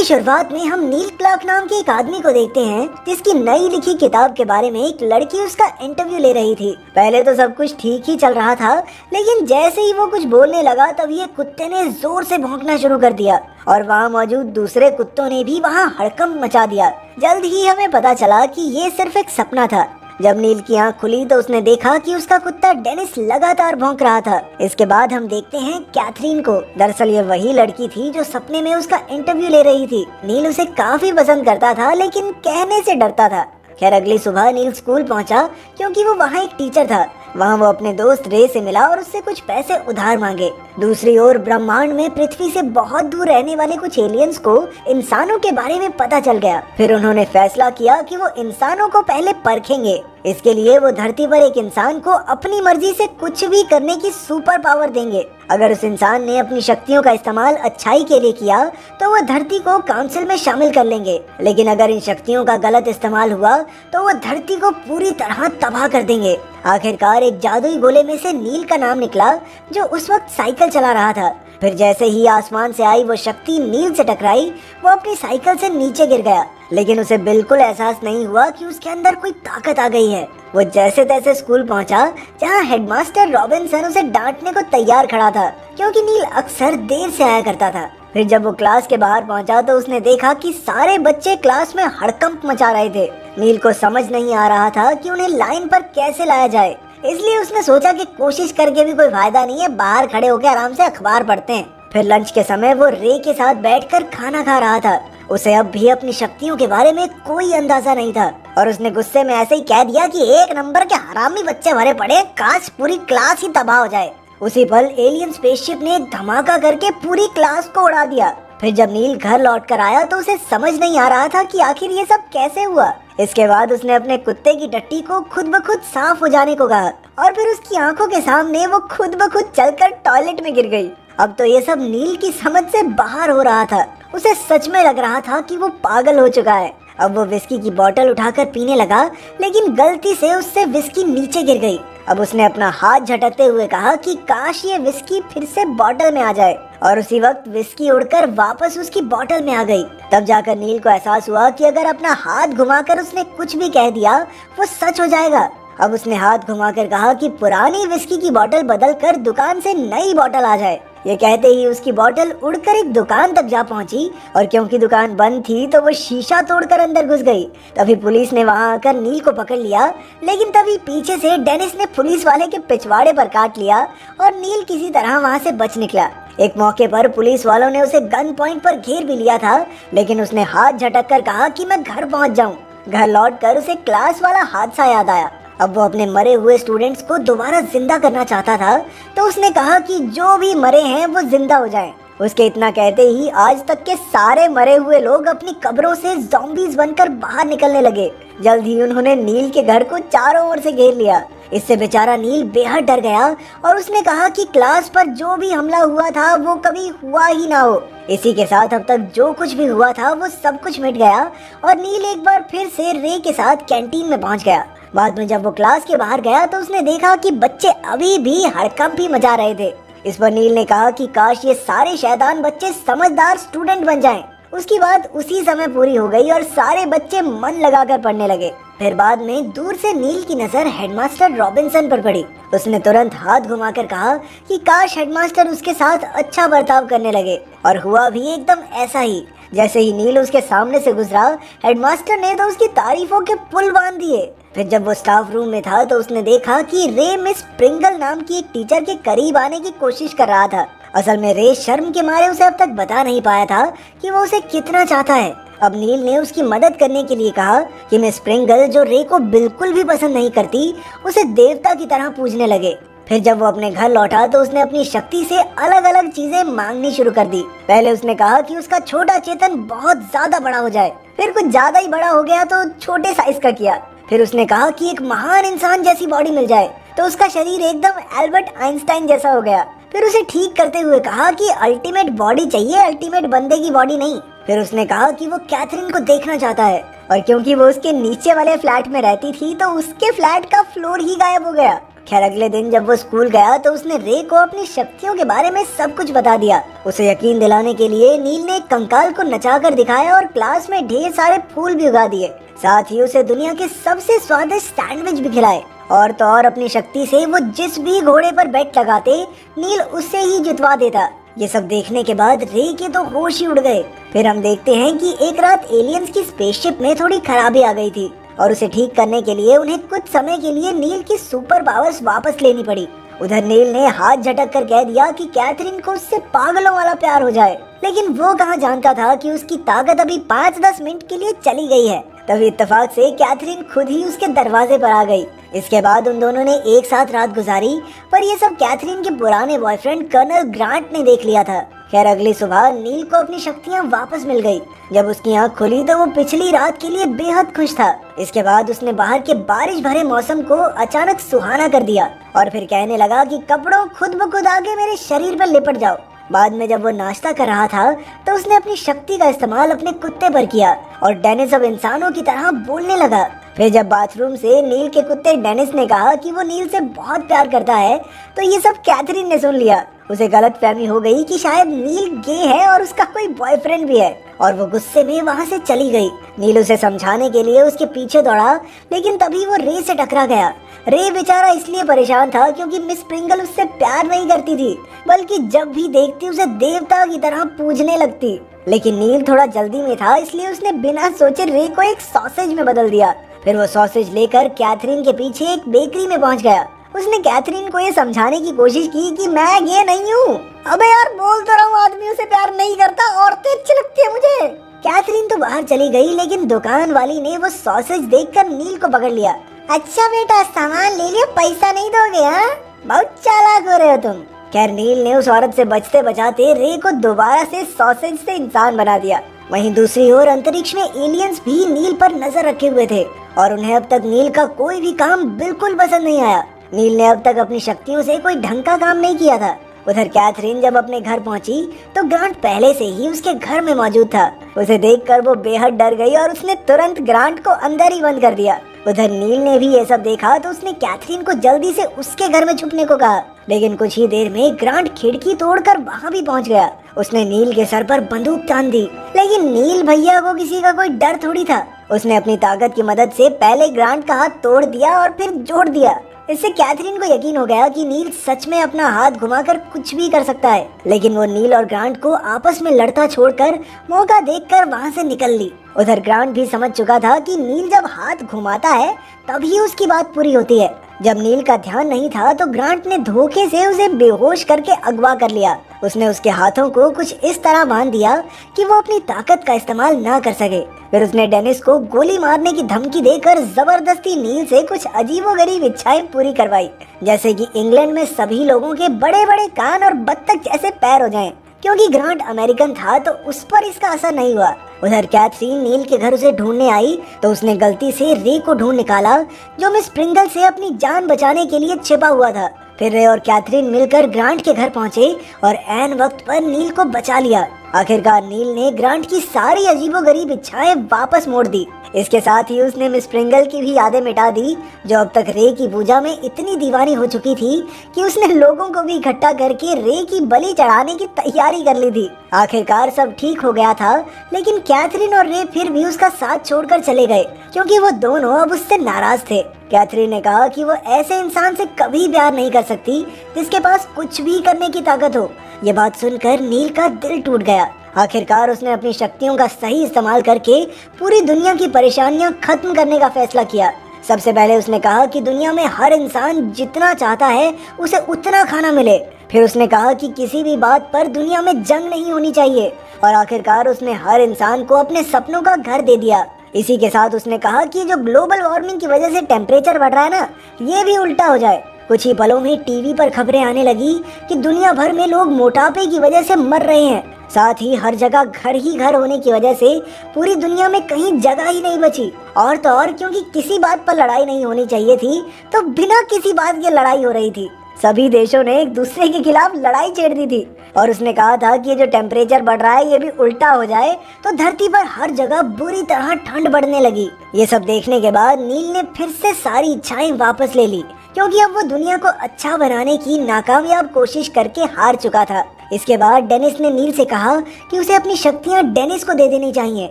की शुरुआत में हम नील क्लार्क नाम के एक आदमी को देखते हैं जिसकी नई लिखी किताब के बारे में एक लड़की उसका इंटरव्यू ले रही थी। पहले तो सब कुछ ठीक ही चल रहा था, लेकिन जैसे ही वो कुछ बोलने लगा तभी एक कुत्ते ने जोर से भौंकना शुरू कर दिया और वहाँ मौजूद दूसरे कुत्तों ने भी वहाँ हड़कंप मचा दिया। जल्द ही हमें पता चला कि ये सिर्फ एक सपना था। जब नील की आंख खुली तो उसने देखा कि उसका कुत्ता डेनिस लगातार भौंक रहा था। इसके बाद हम देखते हैं कैथरीन को। दरअसल ये वही लड़की थी जो सपने में उसका इंटरव्यू ले रही थी। नील उसे काफी पसंद करता था, लेकिन कहने से डरता था। खैर अगली सुबह नील स्कूल पहुंचा क्योंकि वो वहाँ एक टीचर था। वहाँ वो अपने दोस्त रे से मिला और उससे कुछ पैसे उधार मांगे। दूसरी ओर ब्रह्मांड में पृथ्वी से बहुत दूर रहने वाले कुछ एलियंस को इंसानों के बारे में पता चल गया। फिर उन्होंने फैसला किया कि वो इंसानों को पहले परखेंगे। इसके लिए वो धरती पर एक इंसान को अपनी मर्जी से कुछ भी करने की सुपर पावर देंगे। अगर उस इंसान ने अपनी शक्तियों का इस्तेमाल अच्छाई के लिए किया तो वो धरती को काउंसिल में शामिल कर लेंगे, लेकिन अगर इन शक्तियों का गलत इस्तेमाल हुआ तो वो धरती को पूरी तरह तबाह कर देंगे। आखिरकार एक जादुई गोले में से नील का नाम निकला जो उस वक्त साइकिल चला रहा था। फिर जैसे ही आसमान से आई वो शक्ति नील से टकराई, वो अपनी साइकिल से नीचे गिर गया, लेकिन उसे बिल्कुल एहसास नहीं हुआ कि उसके अंदर कोई ताकत आ गई है। वो जैसे तैसे स्कूल पहुंचा जहां हेडमास्टर रॉबिन्सन उसे डांटने को तैयार खड़ा था क्योंकि नील अक्सर देर से आया करता था। फिर जब वो क्लास के बाहर पहुंचा तो उसने देखा कि सारे बच्चे क्लास में हड़कंप मचा रहे थे। नील को समझ नहीं आ रहा था कि उन्हें लाइन पर कैसे लाया जाए, इसलिए उसने सोचा कि कोशिश करके भी कोई फायदा नहीं है, बाहर खड़े होकर आराम से अखबार पढ़ते हैं। फिर लंच के समय वो रे के साथ बैठकर खाना खा रहा था। उसे अब भी अपनी शक्तियों के बारे में कोई अंदाजा नहीं था और उसने गुस्से में ऐसे ही कह दिया कि एक नंबर के हरामी बच्चे भरे पड़े, काश पूरी क्लास ही तबाह हो जाए। उसी पल एलियन स्पेसशिप ने एक धमाका करके पूरी क्लास को उड़ा दिया। फिर जब नील घर लौट कर आया तो उसे समझ नहीं आ रहा था कि आखिर ये सब कैसे हुआ। इसके बाद उसने अपने कुत्ते की टट्टी को खुद ब खुद साफ हो जाने को कहा और फिर उसकी आंखों के सामने वो खुद ब खुद चलकर टॉयलेट में गिर गई। अब तो ये सब नील की समझ से बाहर हो रहा था। उसे सच में लग रहा था कि वो पागल हो चुका है। अब वो विस्की की बोतल उठाकर पीने लगा, लेकिन गलती से उससे विस्की नीचे गिर गई। अब उसने अपना हाथ झटकते हुए कहा कि काश ये विस्की फिर से बोतल में आ जाए, और उसी वक्त विस्की उड़कर वापस उसकी बोतल में आ गई। तब जाकर नील को एहसास हुआ कि अगर अपना हाथ घुमाकर उसने कुछ भी कह दिया वो सच हो जाएगा। अब उसने हाथ घुमाकर कहा कि पुरानी विस्की की बोतल बदलकर दुकान से नई बोतल आ जाए। ये कहते ही उसकी बोतल उड़कर एक दुकान तक जा पहुंची और क्योंकि दुकान बंद थी तो वो शीशा तोड़कर अंदर घुस गई। तभी पुलिस ने वहां आकर नील को पकड़ लिया, लेकिन तभी पीछे से डेनिस ने पुलिस वाले के पिछवाड़े पर काट लिया और नील किसी तरह वहां से बच निकला। एक मौके पर पुलिस वालों ने उसे गन पॉइंट पर घेर भी लिया था, लेकिन उसने हाथ झटक कर कहा कि मैं घर पहुंच जाऊं। घर लौटकर उसे क्लास वाला हादसा याद आया। अब वो अपने मरे हुए स्टूडेंट्स को दोबारा जिंदा करना चाहता था, तो उसने कहा कि जो भी मरे हैं वो जिंदा हो जाएं। उसके इतना कहते ही आज तक के सारे मरे हुए लोग अपनी कब्रों से ज़ॉम्बीज़ बनकर बाहर निकलने लगे। जल्द ही उन्होंने नील के घर को चारों ओर से घेर लिया। इससे बेचारा नील बेहद डर गया और उसने कहा कि क्लास पर जो भी हमला हुआ था वो कभी हुआ ही ना हो। इसी के साथ अब तक जो कुछ भी हुआ था वो सब कुछ मिट गया और नील एक बार फिर से रे के साथ कैंटीन में पहुंच गया। बाद में जब वो क्लास के बाहर गया तो उसने देखा कि बच्चे अभी भी हड़कंप ही मचा रहे थे। इस पर नील ने कहा कि काश ये सारे शैतान बच्चे समझदार स्टूडेंट बन जाएं। उसकी बात उसी समय पूरी हो गई और सारे बच्चे मन लगाकर पढ़ने लगे। फिर बाद में दूर से नील की नजर हेडमास्टर रॉबिन्सन पर पड़ी। उसने तुरंत हाथ घुमाकर कहा कि काश हेडमास्टर उसके साथ अच्छा बर्ताव करने लगे, और हुआ भी एकदम ऐसा ही। जैसे ही नील उसके सामने से गुजरा, हेडमास्टर ने तो उसकी तारीफों के पुल बांध दिए। फिर जब वो स्टाफ रूम में था तो उसने देखा कि रे मिस प्रिंगल नाम की एक टीचर के करीब आने की कोशिश कर रहा था। असल में रे शर्म के मारे उसे अब तक बता नहीं पाया था कि वो उसे कितना चाहता है। अब नील ने उसकी मदद करने के लिए कहा कि मिस प्रिंगल, जो रे को बिल्कुल भी पसंद नहीं करती, उसे देवता की तरह पूजने लगे। फिर जब वो अपने घर लौटा तो उसने अपनी शक्ति से अलग अलग चीजें मांगनी शुरू कर दी। पहले उसने कहा कि उसका छोटा चेतन बहुत ज्यादा बड़ा हो जाए, फिर कुछ ज्यादा ही बड़ा हो गया तो छोटे साइज का किया। फिर उसने कहा कि एक महान इंसान जैसी बॉडी मिल जाए, तो उसका शरीर एकदम एल्बर्ट आइंस्टाइन जैसा हो गया। फिर उसे ठीक करते हुए कहा कि अल्टीमेट बॉडी चाहिए, अल्टीमेट बंदे की बॉडी नहीं। फिर उसने कहा कि वो कैथरीन को देखना चाहता है, और क्योंकि वो उसके नीचे वाले फ्लैट में रहती थी तो उसके फ्लैट का फ्लोर ही गायब हो गया। खैर अगले दिन जब वो स्कूल गया तो उसने रे को अपनी शक्तियों के बारे में सब कुछ बता दिया। उसे यकीन दिलाने के लिए नील ने एक कंकाल को नचाकर दिखाया और क्लास में ढेर सारे फूल भी उगा दिए। साथ ही उसे दुनिया के सबसे स्वादिष्ट सैंडविच भी खिलाए। और तो और अपनी शक्ति से वो जिस भी घोड़े पर बेट लगाते नील उससे ही जितवा देता। ये सब देखने के बाद रे के तो होश ही उड़ गए। फिर हम देखते हैं कि एक रात एलियंस की स्पेसशिप में थोड़ी खराबी आ गई थी और उसे ठीक करने के लिए उन्हें कुछ समय के लिए नील की सुपर पावर्स वापस लेनी पड़ी। उधर नील ने हाथ झटक कर कह दिया कि कैथरीन को उससे पागलों वाला प्यार हो जाए, लेकिन वो कहाँ जानता था कि उसकी ताकत अभी 5-10 मिनट के लिए चली गई है। तभी इत्तेफाक से कैथरीन खुद ही उसके दरवाजे पर आ गई। इसके बाद उन दोनों ने एक साथ रात गुजारी, पर ये सब कैथरीन के पुराने बॉयफ्रेंड कर्नल ग्रांट ने देख लिया था। खैर अगली सुबह नील को अपनी शक्तियाँ वापस मिल गई। जब उसकी आँख खुली तो वो पिछली रात के लिए बेहद खुश था। इसके बाद उसने बाहर के बारिश भरे मौसम को अचानक सुहाना कर दिया और फिर कहने लगा कि कपड़ों खुद ब खुद आके मेरे शरीर पर लिपट जाओ। बाद में जब वो नाश्ता कर रहा था तो उसने अपनी शक्ति का इस्तेमाल अपने कुत्ते पर किया और डेनिस अब इंसानों की तरह बोलने लगा। फिर जब बाथरूम से नील के कुत्ते डेनिस ने कहा कि वो नील से बहुत प्यार करता है तो ये सब कैथरीन ने सुन लिया। उसे गलतफहमी हो गई कि शायद नील गे है और उसका कोई बॉयफ्रेंड भी है और वो गुस्से में वहाँ से चली गई। नील उसे समझाने के लिए उसके पीछे दौड़ा, लेकिन तभी वो रे से टकरा गया। रे बेचारा इसलिए परेशान था क्योंकि मिस प्रिंगल उससे प्यार नहीं करती थी, बल्कि जब भी देखती उसे देवता की तरह पूजने लगती। लेकिन नील थोड़ा जल्दी में था, इसलिए उसने बिना सोचे रे को एक सॉसेज में बदल दिया। फिर वो सॉसेज लेकर कैथरीन के पीछे एक बेकरी में पहुंच गया। उसने कैथरीन को ये समझाने की कोशिश की कि मैं ये नहीं हूँ। अबे यार बोल तो रहा हूँ, आदमियों से प्यार नहीं करता, औरतें अच्छी लगती है मुझे। कैथरीन तो बाहर चली गई, लेकिन दुकान वाली ने वो सॉसेज देखकर नील को पकड़ लिया। अच्छा बेटा सामान ले लिया, पैसा नहीं दोगे? हाँ, बहुत चालाक हो रहे हो तुम। खैर नील ने उस औरत से बचते बचाते रे को दोबारा से सॉसेज से इंसान बना दिया। वहीं दूसरी ओर अंतरिक्ष में एलियंस भी नील पर नजर रखे हुए थे और उन्हें अब तक नील का कोई भी काम बिल्कुल पसंद नहीं आया। नील ने अब तक अपनी शक्तियों से कोई ढंग का काम नहीं किया था। उधर कैथरीन जब अपने घर पहुंची तो ग्रांट पहले से ही उसके घर में मौजूद था। उसे देखकर वो बेहद डर गई और उसने तुरंत ग्रांट को अंदर ही बंद कर दिया। उधर नील ने भी ये सब देखा तो उसने कैथरीन को जल्दी से उसके घर में छुपने को कहा, लेकिन कुछ ही देर में ग्रांट खिड़की तोड़कर वहाँ भी पहुँच गया। उसने नील के सर पर बंदूक तान दी, लेकिन नील भैया को किसी का कोई डर थोड़ी था। उसने अपनी ताकत की मदद से पहले ग्रांट का हाथ तोड़ दिया और फिर जोड़ दिया। इससे कैथरीन को यकीन हो गया कि नील सच में अपना हाथ घुमाकर कुछ भी कर सकता है। लेकिन वो नील और ग्रांट को आपस में लड़ता छोड़कर मौका देखकर वहाँ से निकल ली। उधर ग्रांट भी समझ चुका था कि नील जब हाथ घुमाता है तभी उसकी बात पूरी होती है। जब नील का ध्यान नहीं था तो ग्रांट ने धोखे से उसे बेहोश करके अगवा कर लिया। उसने उसके हाथों को कुछ इस तरह बांध दिया कि वो अपनी ताकत का इस्तेमाल ना कर सके। फिर उसने डेनिस को गोली मारने की धमकी देकर जबरदस्ती नील से कुछ अजीबोगरीब इच्छाएं पूरी करवाई, जैसे कि इंग्लैंड में सभी लोगों के बड़े बड़े कान और बत्तख जैसे पैर हो जाएं। क्योंकि ग्रांट अमेरिकन था तो उस पर इसका असर नहीं हुआ। उधर कैथरीन नील के घर उसे ढूंढने आई तो उसने गलती से रे को ढूंढ निकाला, जो मिस प्रिंगल से अपनी जान बचाने के लिए छिपा हुआ था। फिर रे और कैथरीन मिलकर ग्रांट के घर पहुंचे और ऐन वक्त पर नील को बचा लिया। आखिरकार नील ने ग्रांट की सारी अजीबोगरीब इच्छाएं वापस मोड़ दी। इसके साथ ही उसने मिस प्रिंगल की भी यादें मिटा दी, जो अब तक रे की पूजा में इतनी दीवानी हो चुकी थी कि उसने लोगों को भी इकट्ठा करके रे की बलि चढ़ाने की तैयारी कर ली थी। आखिरकार सब ठीक हो गया था, लेकिन कैथरीन और रे फिर भी उसका साथ छोड़कर चले गए क्योंकि वो दोनों अब उससे नाराज थे। कैथरीन ने कहा कि वो ऐसे इंसान से कभी प्यार नहीं कर सकती जिसके पास कुछ भी करने की ताकत हो। ये बात सुनकर नील का दिल टूट गया। आखिरकार उसने अपनी शक्तियों का सही इस्तेमाल करके पूरी दुनिया की परेशानियां खत्म करने का फैसला किया। सबसे पहले उसने कहा कि दुनिया में हर इंसान जितना चाहता है उसे उतना खाना मिले। फिर उसने कहा कि किसी भी बात पर दुनिया में जंग नहीं होनी चाहिए और आखिरकार उसने हर इंसान को अपने सपनों का घर दे दिया। इसी के साथ उसने कहा कि जो ग्लोबल वार्मिंग की वजह से टेम्परेचर बढ़ रहा है ना, ये भी उल्टा हो जाए। कुछ ही पलों में टीवी पर खबरें आने लगी कि दुनिया भर में लोग मोटापे की वजह से मर रहे हैं। साथ ही हर जगह घर ही घर होने की वजह से पूरी दुनिया में कहीं जगह ही नहीं बची। और तो और क्योंकि किसी बात पर लड़ाई नहीं होनी चाहिए थी तो बिना किसी बात की लड़ाई हो रही थी। सभी देशों ने एक दूसरे के खिलाफ लड़ाई छेड़ दी थी और उसने कहा था कि ये जो टेम्परेचर बढ़ रहा है ये भी उल्टा हो जाए तो धरती पर हर जगह बुरी तरह ठंड बढ़ने लगी। ये सब देखने के बाद नील ने फिर से सारी इच्छाएं वापस ले ली, क्योंकि अब वो दुनिया को अच्छा बनाने की नाकामयाब कोशिश करके हार चुका था। इसके बाद डेनिस ने नील से कहा कि उसे अपनी शक्तियां डेनिस को दे देनी चाहिए,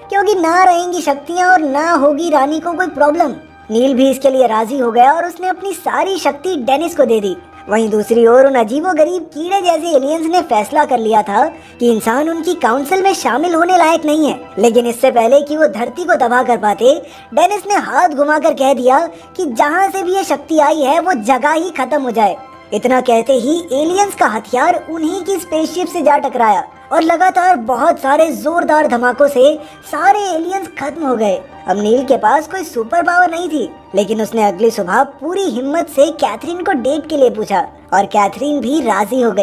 क्योंकि ना रहेंगी शक्तियां और ना होगी रानी को कोई प्रॉब्लम। नील भी इसके लिए राजी हो गया और उसने अपनी सारी शक्ति डेनिस को दे दी। वहीं दूसरी ओर उन अजीबोगरीब कीड़े जैसे एलियंस ने फैसला कर लिया था कि इंसान उनकी काउंसिल में शामिल होने लायक नहीं है। लेकिन इससे पहले कि वो धरती को तबाह कर पाते, डेनिस ने हाथ घुमाकर कह दिया कि जहां से भी ये शक्ति आई है वो जगह ही खत्म हो जाए। इतना कहते ही एलियंस का हथियार उन्हीं की स्पेसशिप से जा टकराया और लगातार बहुत सारे जोरदार धमाकों से सारे एलियंस खत्म हो गए। अब नील के पास कोई सुपर पावर नहीं थी, लेकिन उसने अगली सुबह पूरी हिम्मत से कैथरीन को डेट के लिए पूछा और कैथरीन भी राजी हो गई।